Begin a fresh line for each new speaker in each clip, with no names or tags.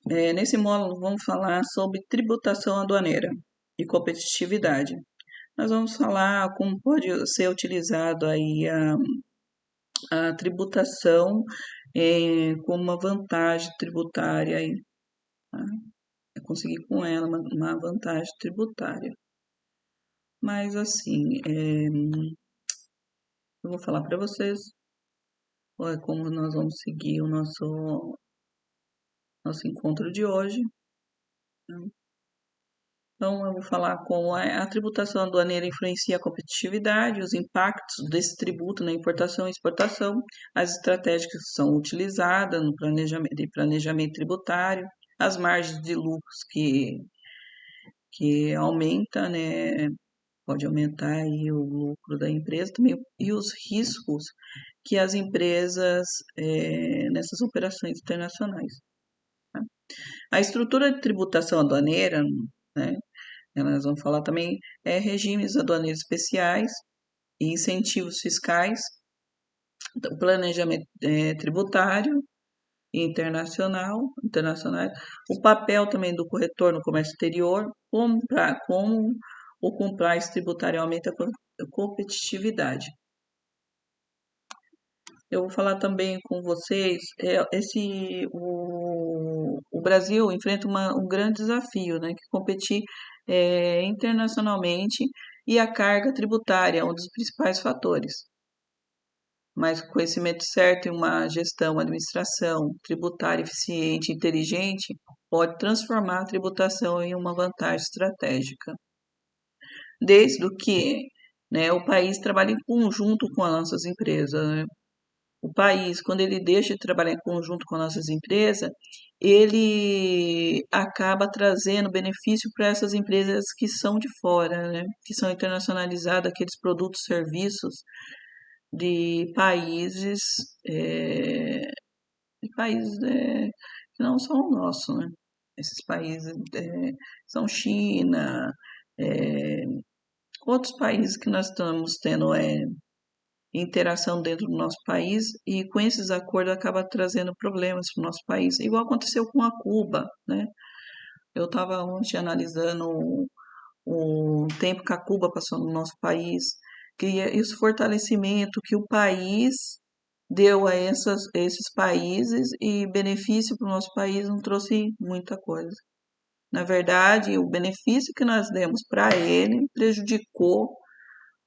Nesse módulo, vamos falar sobre tributação aduaneira e competitividade. Nós vamos falar como pode ser utilizado aí a tributação como uma vantagem tributária, aí, tá? Conseguir com ela uma vantagem tributária. Mas assim, eu vou falar para vocês como nós vamos seguir o nosso encontro de hoje, tá? Então, eu vou falar como a tributação aduaneira influencia a competitividade, os impactos desse tributo na importação e exportação, as estratégias que são utilizadas no planejamento tributário, as margens de lucros que aumenta, né? Pode aumentar aí o lucro da empresa também, e os riscos que as empresas nessas operações internacionais, tá? A estrutura de tributação aduaneira, né? Nós vamos falar também regimes aduaneiros especiais e incentivos fiscais, então, planejamento tributário internacional, o papel também do corretor no comércio exterior, como o compliance tributário aumenta a competitividade. Eu vou falar também com vocês, o Brasil enfrenta um grande desafio, né, que é competir internacionalmente, e a carga tributária é um dos principais fatores. Mas com conhecimento certo e uma gestão, administração tributária eficiente e inteligente, pode transformar a tributação em uma vantagem estratégica. Desde o que, né, o país trabalha em conjunto com as nossas empresas, né? O país, quando ele deixa de trabalhar em conjunto com nossas empresas, ele acaba trazendo benefício para essas empresas que são de fora, né? Que são internacionalizadas, aqueles produtos, serviços de países, é, que não são o nosso, né? Esses países são China, é, outros países que nós estamos tendo interação dentro do nosso país, e com esses acordos acaba trazendo problemas para o nosso país, igual aconteceu com a Cuba, né? Eu estava ontem analisando o tempo que a Cuba passou no nosso país, que esse fortalecimento que o país deu a esses países, e benefício para o nosso país não trouxe muita coisa. Na verdade, o benefício que nós demos para ele prejudicou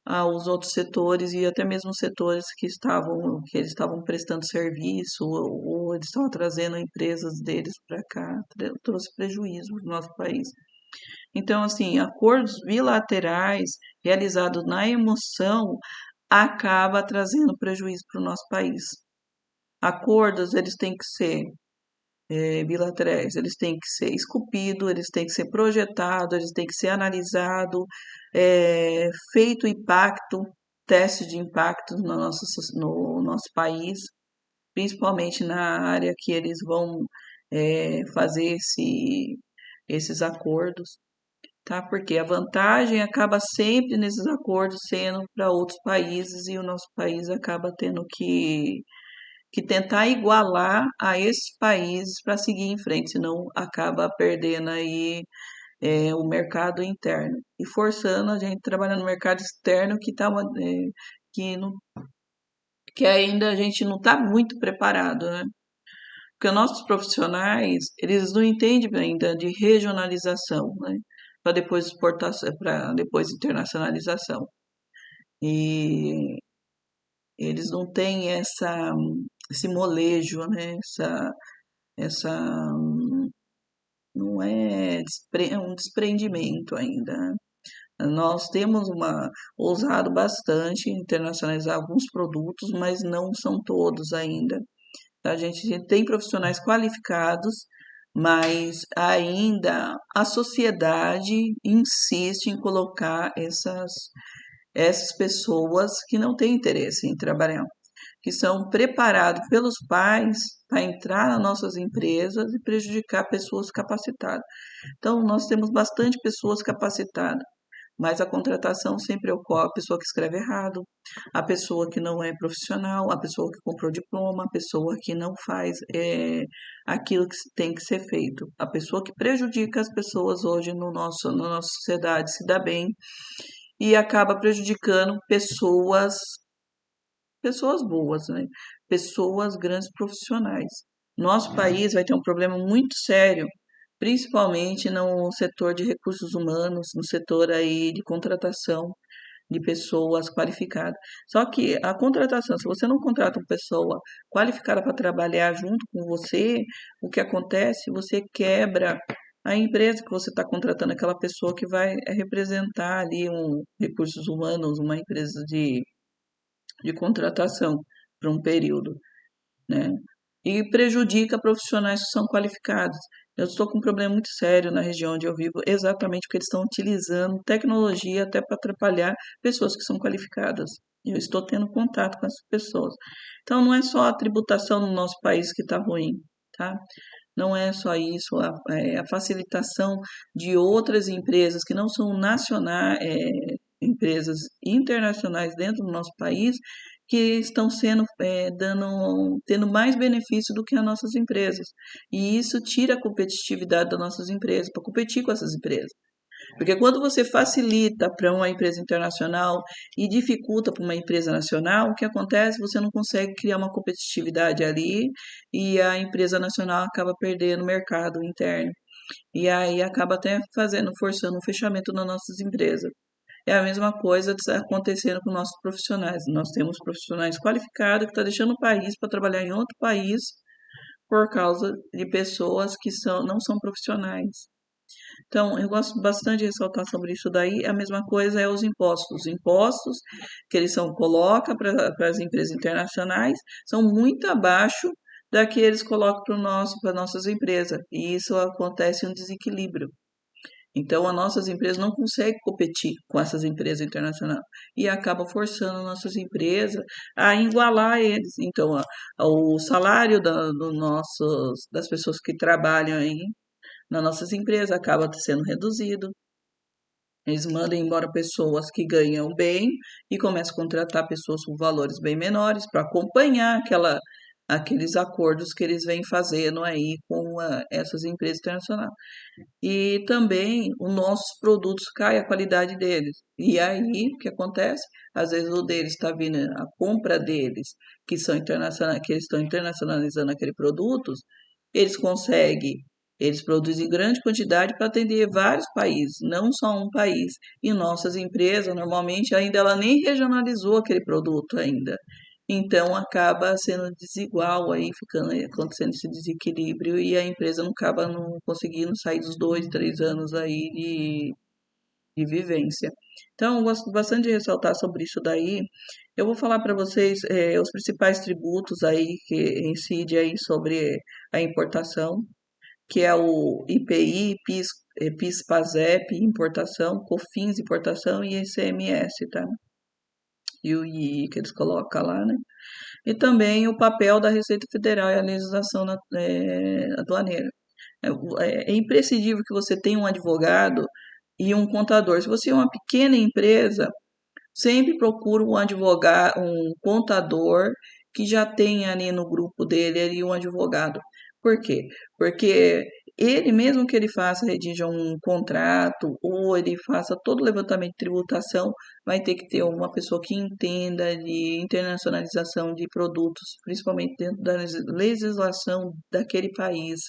aos outros setores, e até mesmo setores que eles estavam prestando serviço, ou eles estavam trazendo empresas deles para cá, trouxe prejuízo para o nosso país. Então, assim, acordos bilaterais realizados na emoção acaba trazendo prejuízo para o nosso país. Acordos, eles têm que ser bilaterais, eles têm que ser esculpidos, eles têm que ser projetados, eles têm que ser analisados, feito impacto, teste de impacto no nosso país, principalmente na área que eles vão fazer esses acordos, tá? Porque a vantagem acaba sempre nesses acordos sendo para outros países, e o nosso país acaba tendo que tentar igualar a esses países para seguir em frente, senão acaba perdendo aí o mercado interno e forçando a gente a trabalhar no mercado externo que, não, que ainda a gente não está muito preparado, né? Porque nossos profissionais, eles não entendem ainda de regionalização, né? Para depois exportação, para depois internacionalização. E eles não têm esse molejo, né? Essa não é um desprendimento ainda, né? Nós temos ousado bastante internacionalizar alguns produtos, mas não são todos ainda. A gente tem profissionais qualificados, mas ainda a sociedade insiste em colocar essas pessoas que não têm interesse em trabalhar, que são preparados pelos pais para entrar nas nossas empresas e prejudicar pessoas capacitadas. Então, nós temos bastante pessoas capacitadas, Mas a contratação sempre ocorre a pessoa que escreve errado, a pessoa que não é profissional, a pessoa que comprou diploma, a pessoa que não faz aquilo que tem que ser feito, a pessoa que prejudica as pessoas hoje no na nossa sociedade se dá bem e acaba prejudicando pessoas boas, né? Pessoas grandes profissionais. Nosso país vai ter um problema muito sério, principalmente no setor de recursos humanos, no setor aí de contratação de pessoas qualificadas. Só que a contratação, se você não contrata uma pessoa qualificada para trabalhar junto com você, o que acontece? Você quebra a empresa que você está contratando, aquela pessoa que vai representar ali um recursos humanos, uma empresa de contratação para um período, né? E prejudica profissionais que são qualificados. Eu estou com um problema muito sério na região onde eu vivo, exatamente porque eles estão utilizando tecnologia até para atrapalhar pessoas que são qualificadas. Eu estou tendo contato com essas pessoas. Então, não é só a tributação no nosso país que está ruim, tá? Não é só isso, a facilitação de outras empresas que não são nacionais, empresas internacionais dentro do nosso país, que estão tendo mais benefício do que as nossas empresas. E isso tira a competitividade das nossas empresas, para competir com essas empresas. Porque quando você facilita para uma empresa internacional e dificulta para uma empresa nacional, o que acontece? Você não consegue criar uma competitividade ali e a empresa nacional acaba perdendo o mercado interno. E aí acaba até forçando um fechamento nas nossas empresas. É a mesma coisa que está acontecendo com nossos profissionais. Nós temos profissionais qualificados que estão deixando o país para trabalhar em outro país por causa de pessoas que não são profissionais. Então, eu gosto bastante de ressaltar sobre isso daí. A mesma coisa é os impostos. Os impostos que eles colocam para as empresas internacionais são muito abaixo da que eles colocam para nossas empresas. E isso acontece um desequilíbrio. Então, as nossas empresas não conseguem competir com essas empresas internacionais e acabam forçando nossas empresas a igualar eles. Então, o salário das pessoas que trabalham aí nas nossas empresas acaba sendo reduzido. Eles mandam embora pessoas que ganham bem e começam a contratar pessoas com valores bem menores para acompanhar aqueles acordos que eles vêm fazendo aí com essas empresas internacionais. E também os nossos produtos cai a qualidade deles. E aí, o que acontece? Às vezes o deles está vindo, a compra deles, que eles estão internacionalizando aquele produto, eles conseguem, eles produzem em grande quantidade para atender vários países, não só um país. E nossas empresas, normalmente, ainda ela nem regionalizou aquele produto ainda. Então acaba sendo desigual aí, acontecendo esse desequilíbrio e a empresa não acaba não conseguindo sair dos 2, 3 anos aí de vivência. Então, eu gosto bastante de ressaltar sobre isso daí. Eu vou falar para vocês os principais tributos aí que incidem aí sobre a importação, que é o IPI, PIS, PASEP, importação, COFINS, importação e ICMS, tá? E o II que eles colocam lá, né? E também o papel da Receita Federal e a legislação aduaneira. É imprescindível que você tenha um advogado e um contador. Se você é uma pequena empresa, sempre procura um advogado, um contador que já tenha ali no grupo dele ali um advogado. Por quê? Porque ele, mesmo que ele redija um contrato ou ele faça todo o levantamento de tributação, vai ter que ter uma pessoa que entenda de internacionalização de produtos, principalmente dentro da legislação daquele país.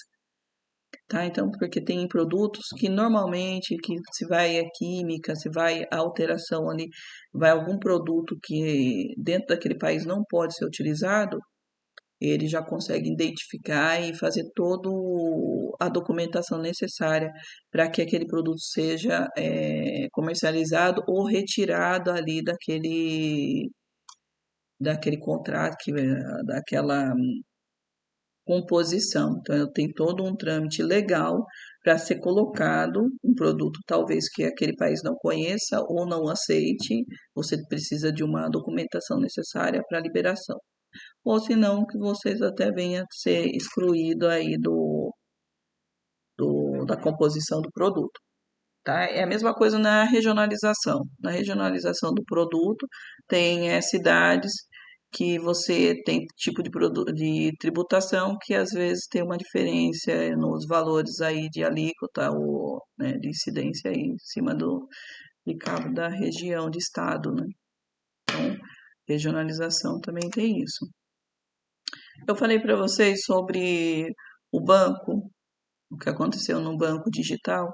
Tá? Então, porque tem produtos que normalmente, que se vai a química, se vai a alteração ali, vai algum produto que dentro daquele país não pode ser utilizado, ele já consegue identificar e fazer toda a documentação necessária para que aquele produto seja comercializado ou retirado ali daquele contrato, daquela composição. Então, eu tenho todo um trâmite legal para ser colocado um produto, talvez que aquele país não conheça ou não aceite, você precisa de uma documentação necessária para liberação. Ou senão que vocês até venha a ser excluído aí da composição do produto. tá? É a mesma coisa na regionalização. Na regionalização do produto, tem cidades que você tem tipo de tributação que às vezes tem uma diferença nos valores aí de alíquota ou, né, de incidência aí em cima de cabo da região, de estado, né? Então, regionalização também tem isso. Eu falei para vocês sobre o banco, o que aconteceu no banco digital.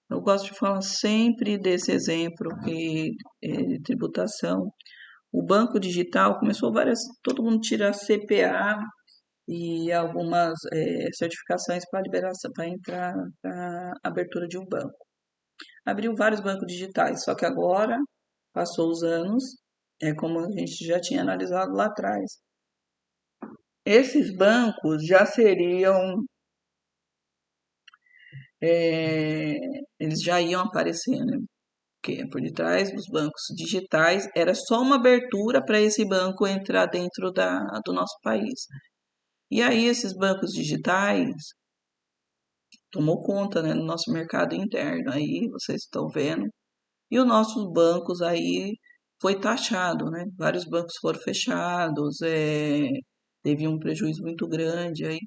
Eu gosto de falar sempre desse exemplo de tributação. O banco digital começou todo mundo tirar CPA e algumas certificações para liberação, para entrar para abertura de um banco. Abriu vários bancos digitais, só que agora, passou os anos, é como a gente já tinha analisado lá atrás. Esses bancos já seriam, é, eles já iam aparecer, né? Porque por detrás dos bancos digitais era só uma abertura para esse banco entrar dentro do nosso país. E aí esses bancos digitais tomou conta, né, do nosso mercado interno, aí vocês estão vendo. E os nossos bancos aí foi taxado, né? Vários bancos foram fechados, teve um prejuízo muito grande aí.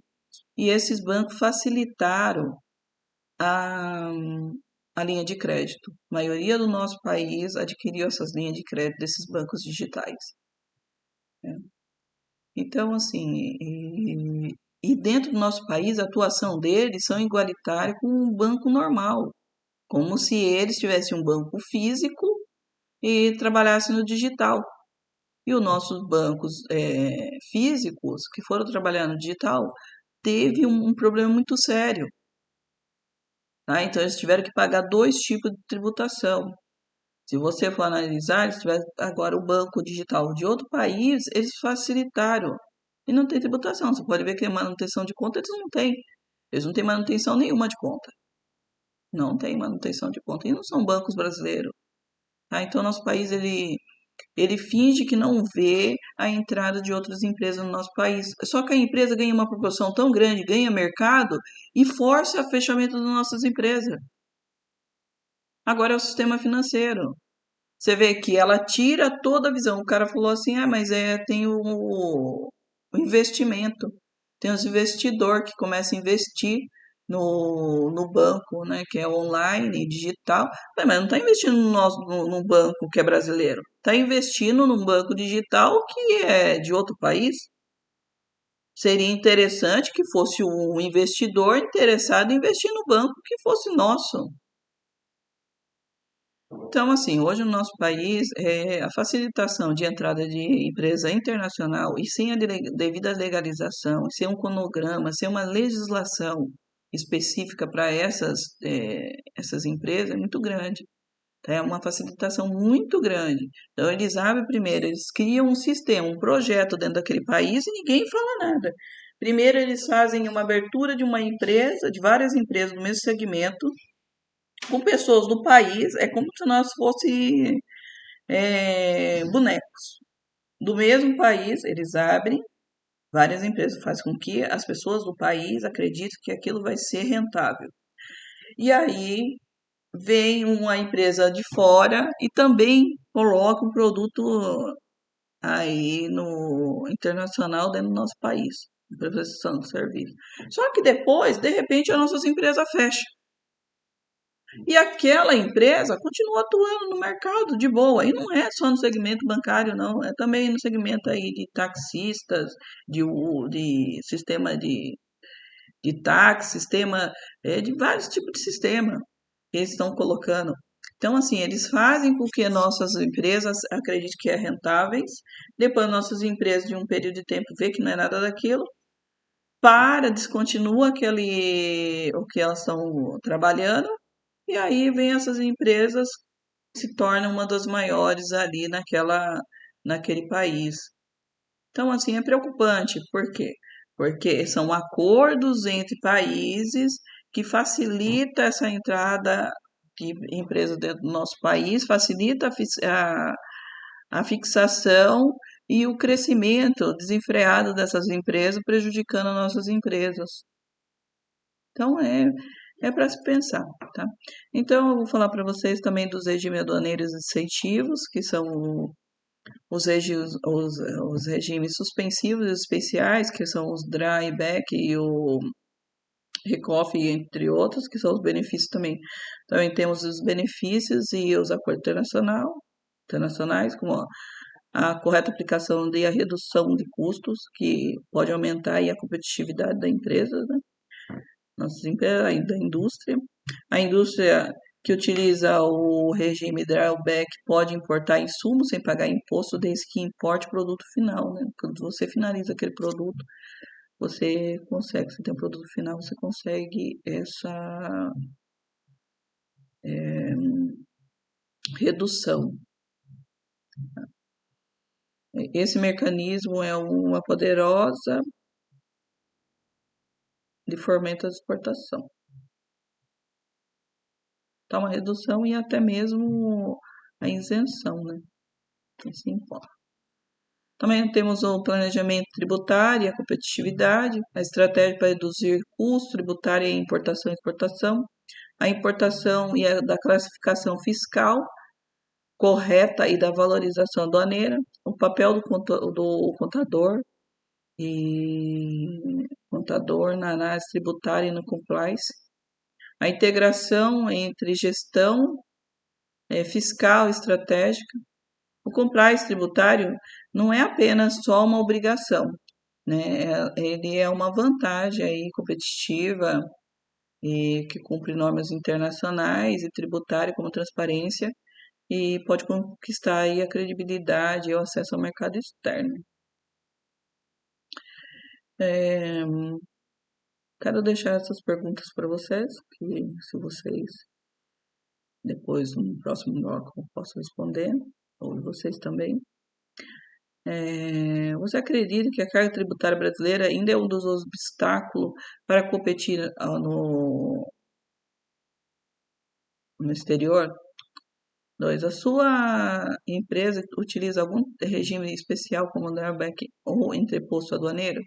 E esses bancos facilitaram a, a linha de crédito. A maioria do nosso país adquiriu essas linhas de crédito desses bancos digitais, né? Então, assim, e dentro do nosso país, a atuação deles são igualitária com um banco normal, como se eles tivessem um banco físico e trabalhassem no digital. E os nossos bancos físicos, que foram trabalhar no digital, teve um problema muito sério, tá? Então, eles tiveram que pagar dois tipos de tributação. Se você for analisar, se tiver agora o banco digital de outro país, eles facilitaram. E não tem tributação. Você pode ver que a manutenção de conta eles não têm. Eles não têm manutenção nenhuma de conta. Não tem manutenção de conta. E não são bancos brasileiros. Tá? Então, nosso país, ele finge que não vê a entrada de outras empresas no nosso país. Só que a empresa ganha uma proporção tão grande, ganha mercado e força o fechamento das nossas empresas. Agora é o sistema financeiro. Você vê que ela tira toda a visão. O cara falou assim: ah, mas tem o investimento. Tem os investidores que começam a investir no banco, né? Que é online, digital. Mas não está investindo no banco que é brasileiro. Está investindo num banco digital que é de outro país. Seria interessante que fosse um investidor interessado em investir no banco que fosse nosso. Então, assim, hoje no nosso país, a facilitação de entrada de empresa internacional e sem a devida legalização, sem um cronograma, sem uma legislação específica para essas empresas, é muito grande. Tá? É uma facilitação muito grande. Então, eles abrem primeiro, eles criam um sistema, um projeto dentro daquele país e ninguém fala nada. Primeiro, eles fazem uma abertura de uma empresa, de várias empresas do mesmo segmento, com pessoas do país, é como se nós fosse bonecos. Do mesmo país, eles abrem várias empresas, faz com que as pessoas do país acreditem que aquilo vai ser rentável. E aí vem uma empresa de fora e também coloca um produto aí no internacional dentro do nosso país, de prestação de serviço. Só que depois, de repente, as nossas empresas fecham. E aquela empresa continua atuando no mercado de boa. E não é só no segmento bancário, não. É também no segmento aí de taxistas, de sistema de táxi, sistema, de vários tipos de sistema que eles estão colocando. Então, assim, eles fazem com que nossas empresas acreditem que é rentáveis, depois nossas empresas, de um período de tempo, vê que não é nada daquilo, descontinua o que elas estão trabalhando, e aí vem essas empresas se tornam uma das maiores ali naquele país. Então, assim, é preocupante. Por quê? Porque são acordos entre países que facilita essa entrada de empresas dentro do nosso país, facilita a fixação e o crescimento desenfreado dessas empresas, prejudicando as nossas empresas. Então, É para se pensar, tá? Então, eu vou falar para vocês também dos regimes aduaneiros incentivos, que são os regimes suspensivos e especiais, que são os drawback e o recoff, entre outros, que são os benefícios também. Também temos os benefícios e os acordos internacionais, como a correta aplicação e a redução de custos, que pode aumentar aí a competitividade da empresa, né? Nossas empresas, da indústria. A indústria que utiliza o regime drawback pode importar insumos sem pagar imposto, desde que importe o produto final, né? Quando você finaliza aquele produto, você tem um produto final, você consegue essa redução. Esse mecanismo é uma poderosa de fomento à exportação. Então, uma redução e até mesmo a isenção, né? Esse imposto. Também temos o planejamento tributário, a competitividade, a estratégia para reduzir custos tributário e importação e exportação, a importação e a da classificação fiscal correta e da valorização aduaneira, o papel do contador na análise tributária e no compliance, a integração entre gestão fiscal e estratégica. O compliance tributário não é apenas só uma obrigação, né? Ele é uma vantagem aí competitiva e que cumpre normas internacionais e tributária como transparência e pode conquistar aí a credibilidade e o acesso ao mercado externo. É, quero deixar essas perguntas para vocês, que se vocês depois no próximo bloco eu posso responder, ou vocês também. Você acredita que a carga tributária brasileira ainda é um dos obstáculos para competir no exterior? 2. A sua empresa utiliza algum regime especial como drawback ou entreposto aduaneiro?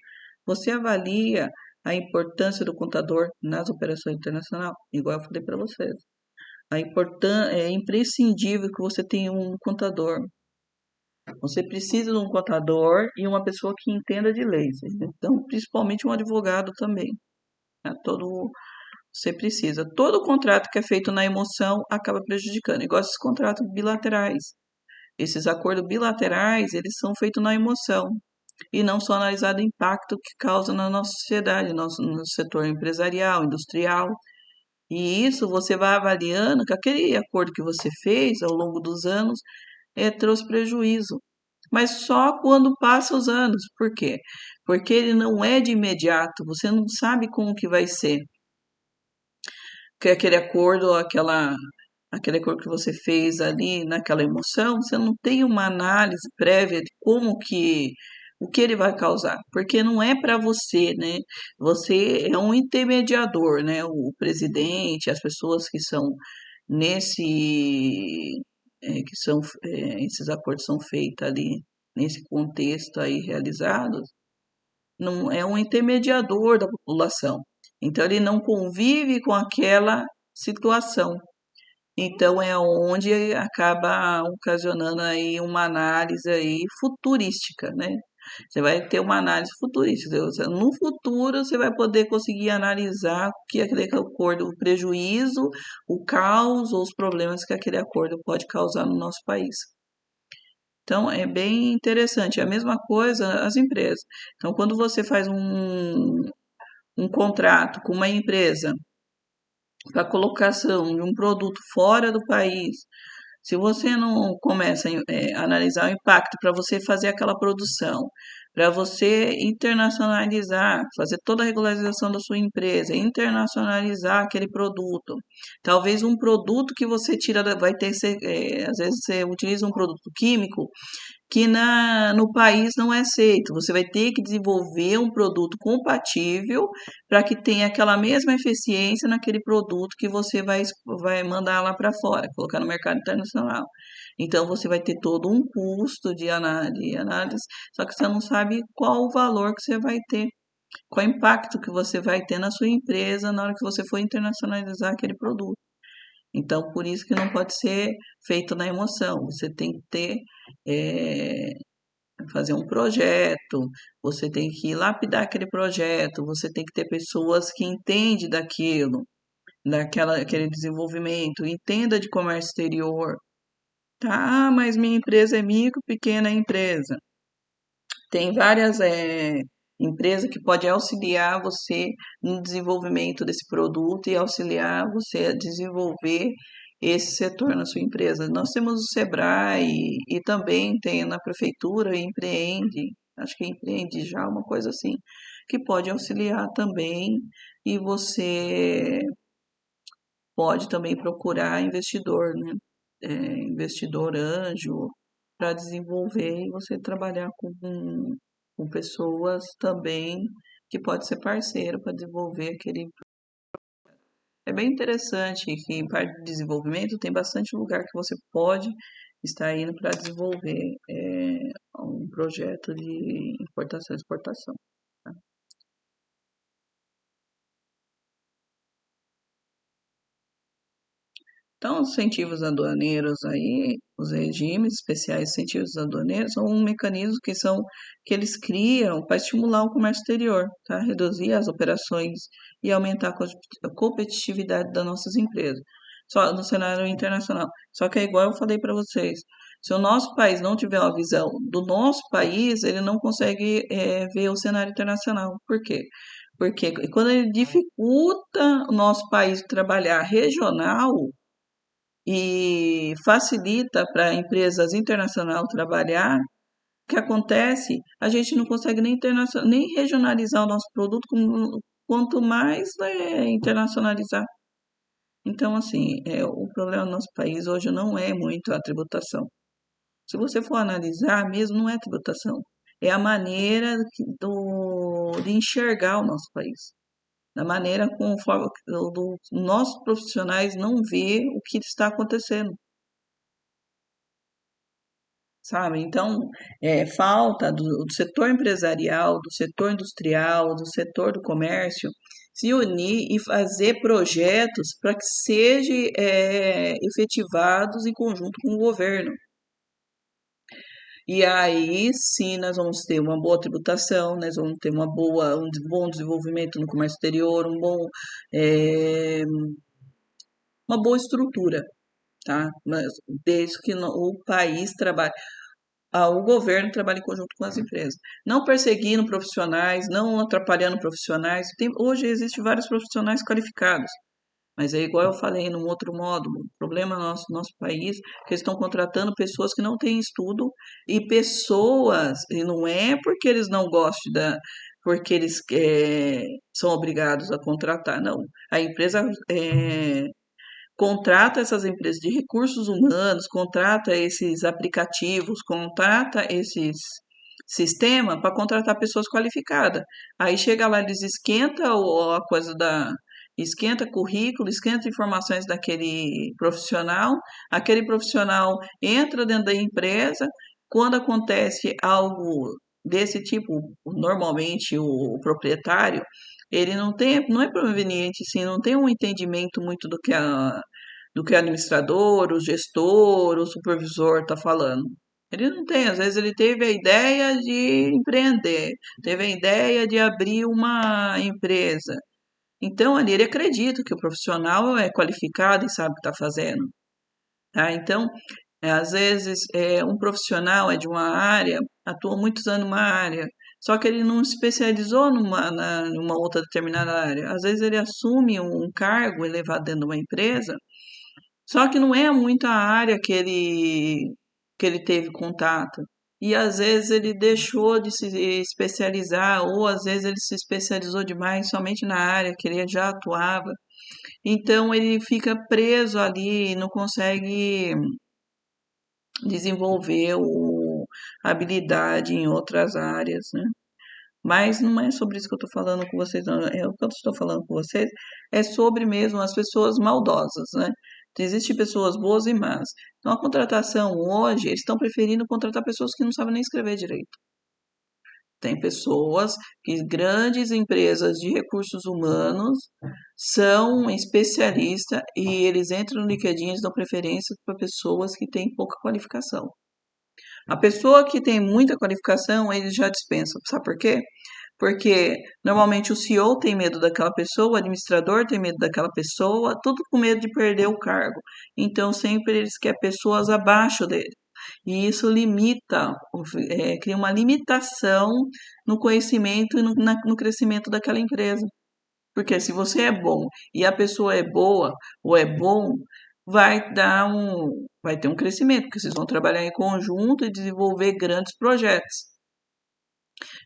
Você avalia a importância do contador nas operações internacionais? Igual eu falei para vocês. É imprescindível que você tenha um contador. Você precisa de um contador e uma pessoa que entenda de leis. Então, principalmente um advogado também. Né? Você precisa. Todo contrato que é feito na emoção acaba prejudicando. Igual esses contratos bilaterais. Esses acordos bilaterais, eles são feitos na emoção e não só analisado o impacto que causa na nossa sociedade, no setor empresarial, industrial. E isso você vai avaliando que aquele acordo que você fez ao longo dos anos trouxe prejuízo. Mas só quando passa os anos. Por quê? Porque ele não é de imediato, você não sabe como que vai ser. Que aquele acordo, aquele acordo que você fez ali naquela emoção, você não tem uma análise prévia de o que ele vai causar, porque não é para você, né? Você é um intermediador, né? O presidente, as pessoas que são nesse, esses acordos são feitos ali nesse contexto aí realizados, não é um intermediador da população. Então ele não convive com aquela situação. Então é onde acaba ocasionando aí uma análise aí futurística, né? Você vai ter uma análise futurística. No futuro você vai poder conseguir analisar o que aquele acordo, o prejuízo, o caos ou os problemas que aquele acordo pode causar no nosso país. Então é bem interessante. É a mesma coisa as empresas. Então quando você faz um contrato com uma empresa para colocação de um produto fora do país, se você não começa a analisar o impacto para você fazer aquela produção, para você internacionalizar, fazer toda a regularização da sua empresa, internacionalizar aquele produto, talvez um produto que você tira, vai ter, às vezes você utiliza um produto químico que no país não é aceito. Você vai ter que desenvolver um produto compatível para que tenha aquela mesma eficiência naquele produto que você vai mandar lá para fora, colocar no mercado internacional. Então, você vai ter todo um custo de análise, só que você não sabe qual o valor que você vai ter. qual é o impacto que você vai ter na sua empresa na hora que você for internacionalizar aquele produto. Então, por isso que não pode ser feito na emoção. Você tem que ter, eh, fazer um projeto, você tem que lapidar aquele projeto, você tem que ter pessoas que entendem daquilo, aquele desenvolvimento, entenda de comércio exterior. Tá, mas minha empresa é micro, pequena empresa. Tem várias empresas que podem auxiliar você no desenvolvimento desse produto e auxiliar você a desenvolver esse setor na sua empresa. Nós temos o Sebrae e também tem na prefeitura Empreende, acho que Empreende já, uma coisa assim, que pode auxiliar também e você pode também procurar investidor, né? Investidor anjo para desenvolver e você trabalhar com pessoas também que pode ser parceiro para desenvolver aquele. É bem interessante que em parte de desenvolvimento tem bastante lugar que você pode estar indo para desenvolver um projeto de importação e exportação. Tá? Então, os incentivos aduaneiros aí, os regimes especiais de incentivos aduaneiros, são um mecanismo que eles criam para estimular o comércio exterior, tá? Reduzir as operações e aumentar a competitividade das nossas empresas, só no cenário internacional. Só que é igual eu falei para vocês, se o nosso país não tiver uma visão do nosso país, ele não consegue ver o cenário internacional. Por quê? Porque quando ele dificulta o nosso país trabalhar regional, e facilita para empresas internacionais trabalhar. O que acontece? A gente não consegue nem regionalizar o nosso produto, quanto mais internacionalizar. Então, assim, o problema do nosso país hoje não é muito a tributação. Se você for analisar, mesmo não é tributação. É a maneira de enxergar o nosso país. Da maneira conforme nossos profissionais não vê o que está acontecendo. Sabe? Então, falta do setor empresarial, do setor industrial, do setor do comércio se unir e fazer projetos para que sejam efetivados em conjunto com o governo. E aí sim nós vamos ter uma boa tributação, nós vamos ter um bom desenvolvimento no comércio exterior, eh, uma boa estrutura, tá? Mas desde que o país trabalhe. O governo trabalha em conjunto com as empresas. Não perseguindo profissionais, não atrapalhando profissionais. Hoje existem vários profissionais qualificados, mas é igual eu falei num outro módulo. O problema nosso país é que eles estão contratando pessoas que não têm estudo e não é porque eles não gostam porque eles são obrigados a contratar, não. A empresa contrata essas empresas de recursos humanos, contrata esses aplicativos, contrata esses sistemas para contratar pessoas qualificadas. Aí chega lá, eles esquenta a coisa esquenta currículo, esquenta informações daquele profissional, aquele profissional entra dentro da empresa, quando acontece algo desse tipo, normalmente o proprietário ele não é proveniente, assim, não tem um entendimento muito do que o administrador, o gestor, o supervisor está falando. Ele não tem, às vezes ele teve a ideia de empreender, teve a ideia de abrir uma empresa. Então, ali ele acredita que o profissional é qualificado e sabe o que está fazendo. Tá? Então, às vezes, um profissional é de uma área, atua muitos anos numa área, só que ele não se especializou numa outra determinada área. Às vezes ele assume um cargo elevado dentro de uma empresa, só que não é muito a área que ele teve contato. E às vezes ele deixou de se especializar, ou às vezes ele se especializou demais somente na área que ele já atuava. Então ele fica preso ali e não consegue desenvolver a habilidade em outras áreas, né? Mas não é sobre isso que eu estou falando com vocês, não. O que eu estou falando com vocês é sobre mesmo as pessoas maldosas, né? Existem pessoas boas e más. Então, a contratação hoje, eles estão preferindo contratar pessoas que não sabem nem escrever direito. Tem pessoas que grandes empresas de recursos humanos são especialistas e eles entram no LinkedIn e dão preferência para pessoas que têm pouca qualificação. A pessoa que tem muita qualificação, eles já dispensam. Sabe por quê? Porque normalmente o CEO tem medo daquela pessoa, o administrador tem medo daquela pessoa, tudo com medo de perder o cargo. Então sempre eles querem pessoas abaixo dele. E isso limita, cria uma limitação no conhecimento e no crescimento daquela empresa. Porque se você é bom e a pessoa é boa ou é bom, vai ter um crescimento, porque vocês vão trabalhar em conjunto e desenvolver grandes projetos.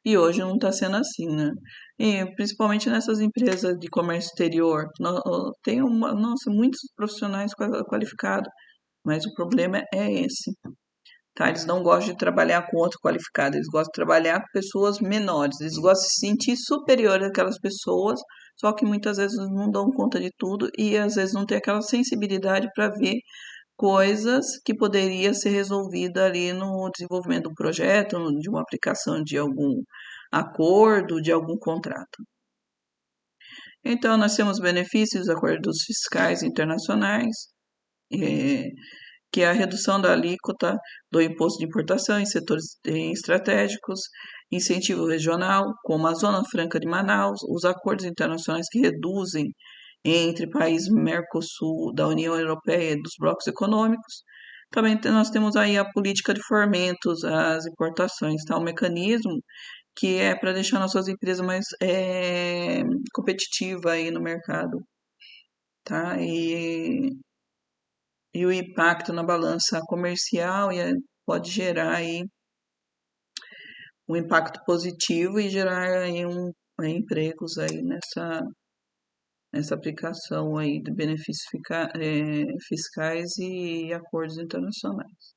E hoje não está sendo assim, né? E principalmente nessas empresas de comércio exterior, tem nossa, muitos profissionais qualificados, mas o problema é esse, tá? Eles não gostam de trabalhar com outro qualificado, eles gostam de trabalhar com pessoas menores, eles gostam de se sentir superiores àquelas pessoas, só que muitas vezes não dão conta de tudo e às vezes não tem aquela sensibilidade para ver coisas que poderia ser resolvida ali no desenvolvimento de um projeto, de uma aplicação de algum acordo, de algum contrato. Então, nós temos benefícios dos acordos fiscais internacionais, eh, que é a redução da alíquota do imposto de importação em setores estratégicos, incentivo regional, como a Zona Franca de Manaus, os acordos internacionais que reduzem entre países Mercosul, da União Europeia e dos blocos econômicos. Também nós temos aí a política de fomentos às importações, tá? Um mecanismo que é para deixar nossas empresas mais competitivas aí no mercado, tá? E o impacto na balança comercial pode gerar aí um impacto positivo e gerar aí empregos aí nessa aplicação aí de benefícios fiscais e acordos internacionais.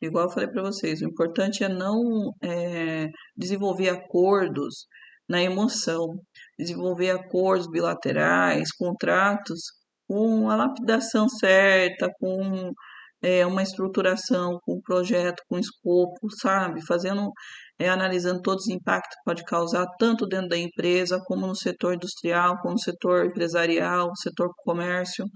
Igual eu falei para vocês, o importante é não desenvolver acordos na emoção, desenvolver acordos bilaterais, contratos com a lapidação certa, com uma estruturação, com um projeto, com escopo, sabe? Analisando todos os impactos que pode causar, tanto dentro da empresa, como no setor industrial, como no setor empresarial, setor comércio.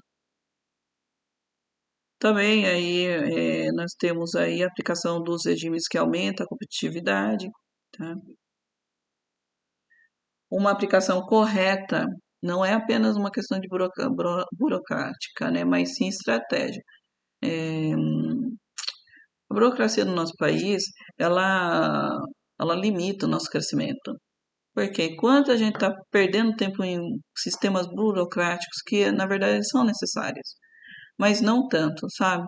Também aí nós temos aí a aplicação dos regimes que aumenta a competitividade, tá? Uma aplicação correta não é apenas uma questão de burocrática, né, mas sim estratégia. A burocracia do nosso país, ela limita o nosso crescimento. Porque enquanto a gente está perdendo tempo em sistemas burocráticos que, na verdade, são necessários, mas não tanto, sabe?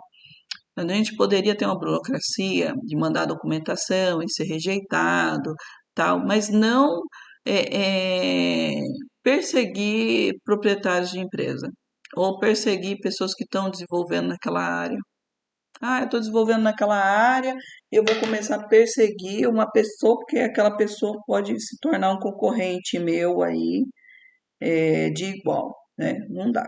A gente poderia ter uma burocracia de mandar documentação e ser rejeitado, tal, mas não é, é, perseguir proprietários de empresa ou perseguir pessoas que estão desenvolvendo naquela área. Ah, eu estou desenvolvendo naquela área, eu vou começar a perseguir uma pessoa, porque aquela pessoa pode se tornar um concorrente meu aí, de igual, né? Não dá.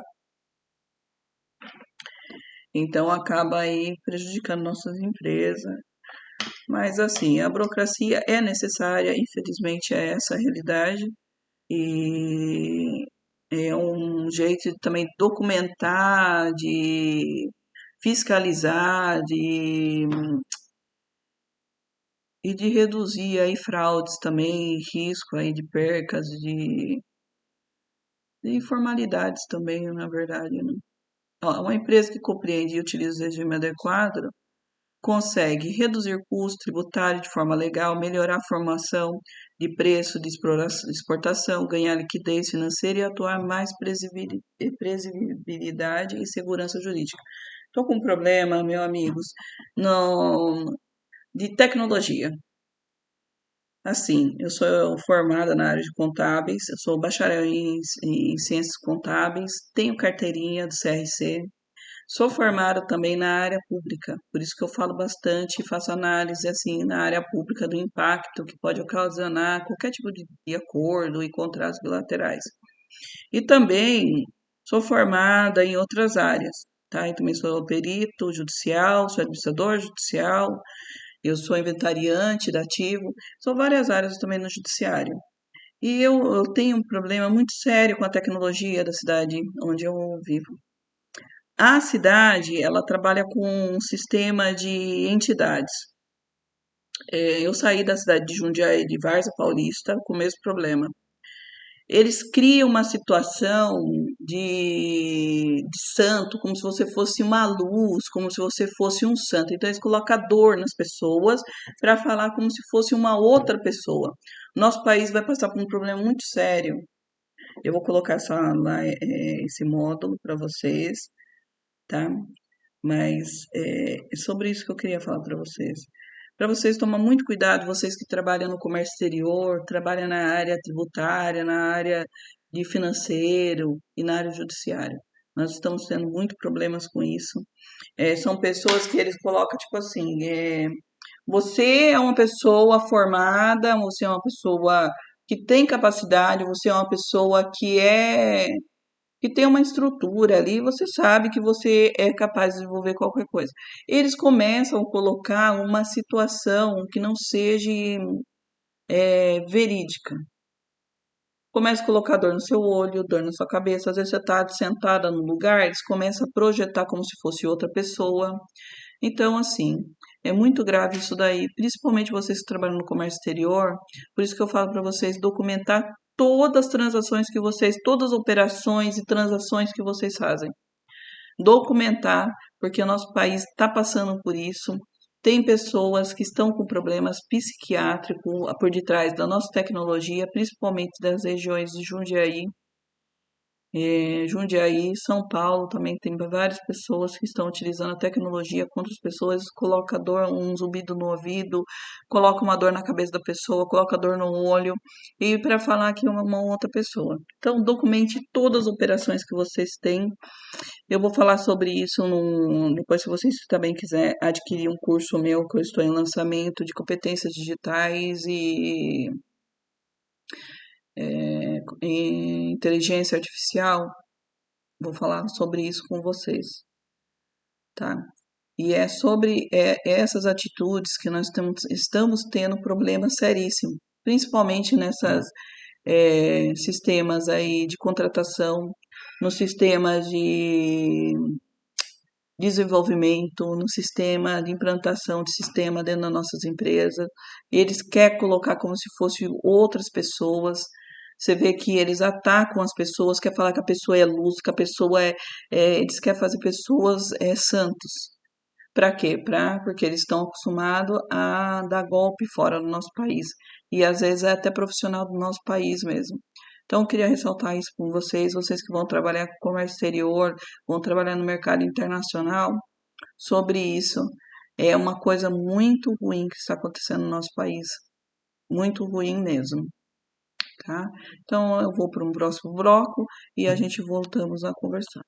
Então acaba aí prejudicando nossas empresas. Mas assim, a burocracia é necessária, infelizmente é essa a realidade, e é um jeito de também documentar, de fiscalizar, e de reduzir aí fraudes também, risco aí de percas, de informalidades também, na verdade, né? Ó, uma empresa que compreende e utiliza o regime adequado consegue reduzir custos tributários de forma legal, melhorar a formação de preço de exportação, ganhar liquidez financeira e atuar mais previsibilidade e segurança jurídica. Estou com um problema, meus amigos, de tecnologia. Assim, eu sou formada na área de contábeis, eu sou bacharel em ciências contábeis, tenho carteirinha do CRC, sou formada também na área pública, por isso que eu falo bastante e faço análise assim na área pública do impacto que pode ocasionar qualquer tipo de acordo e contratos bilaterais. E também sou formada em outras áreas, tá? E também sou perito judicial, sou administrador judicial eu sou inventariante da ativo, são várias áreas também no judiciário. E eu tenho um problema muito sério com a tecnologia da cidade onde eu vivo. A cidade, ela trabalha com um sistema de entidades. Eu saí da cidade de Jundiaí, de Várzea Paulista, com o mesmo problema. Eles criam uma situação de santo, como se você fosse uma luz, como se você fosse um santo. Então, eles colocam dor nas pessoas para falar como se fosse uma outra pessoa. Nosso país vai passar por um problema muito sério. Eu vou colocar esse módulo para vocês, tá? Mas é sobre isso que eu queria falar para vocês. Para vocês tomar muito cuidado, vocês que trabalham no comércio exterior, trabalham na área tributária, na área de financeiro e na área judiciária. Nós estamos tendo muito problemas com isso. São pessoas que eles colocam, tipo assim, você é uma pessoa formada, você é uma pessoa que tem capacidade, você é uma pessoa que tem uma estrutura ali, você sabe que você é capaz de desenvolver qualquer coisa. Eles começam a colocar uma situação que não seja verídica. Começa a colocar dor no seu olho, dor na sua cabeça. Às vezes você está sentada no lugar, eles começam a projetar como se fosse outra pessoa. Então, assim, é muito grave isso daí, principalmente vocês que trabalham no comércio exterior. Por isso que eu falo para vocês documentar todas as transações que vocês, todas as operações e transações que vocês fazem. Documentar, porque o nosso país está passando por isso. Tem pessoas que estão com problemas psiquiátricos por detrás da nossa tecnologia, principalmente das regiões de Jundiaí, Jundiaí, São Paulo também tem várias pessoas que estão utilizando a tecnologia contra as pessoas, coloca dor, um zumbido no ouvido, coloca uma dor na cabeça da pessoa, coloca dor no olho, e para falar que é uma outra pessoa. Então, documente todas as operações que vocês têm. Eu vou falar sobre isso depois, se vocês também quiserem adquirir um curso meu, que eu estou em lançamento de competências digitais e inteligência artificial. Vou falar sobre isso com vocês, tá? E é sobre essas atitudes que nós estamos tendo problemas seríssimos, principalmente nessas sistemas aí de contratação, nos sistemas de desenvolvimento, no sistema de implantação de sistema dentro das nossas empresas. Eles querem colocar como se fossem outras pessoas. Você vê que eles atacam as pessoas, quer falar que a pessoa é luz, que a pessoa eles querem fazer pessoas santos. Para quê? Porque eles estão acostumados a dar golpe fora do nosso país. E às vezes é até profissional do nosso país mesmo. Então, eu queria ressaltar isso com vocês, vocês que vão trabalhar com comércio exterior, vão trabalhar no mercado internacional, sobre isso. É uma coisa muito ruim que está acontecendo no nosso país. Muito ruim mesmo, tá? Então, eu vou para um próximo bloco e a gente voltamos a conversar.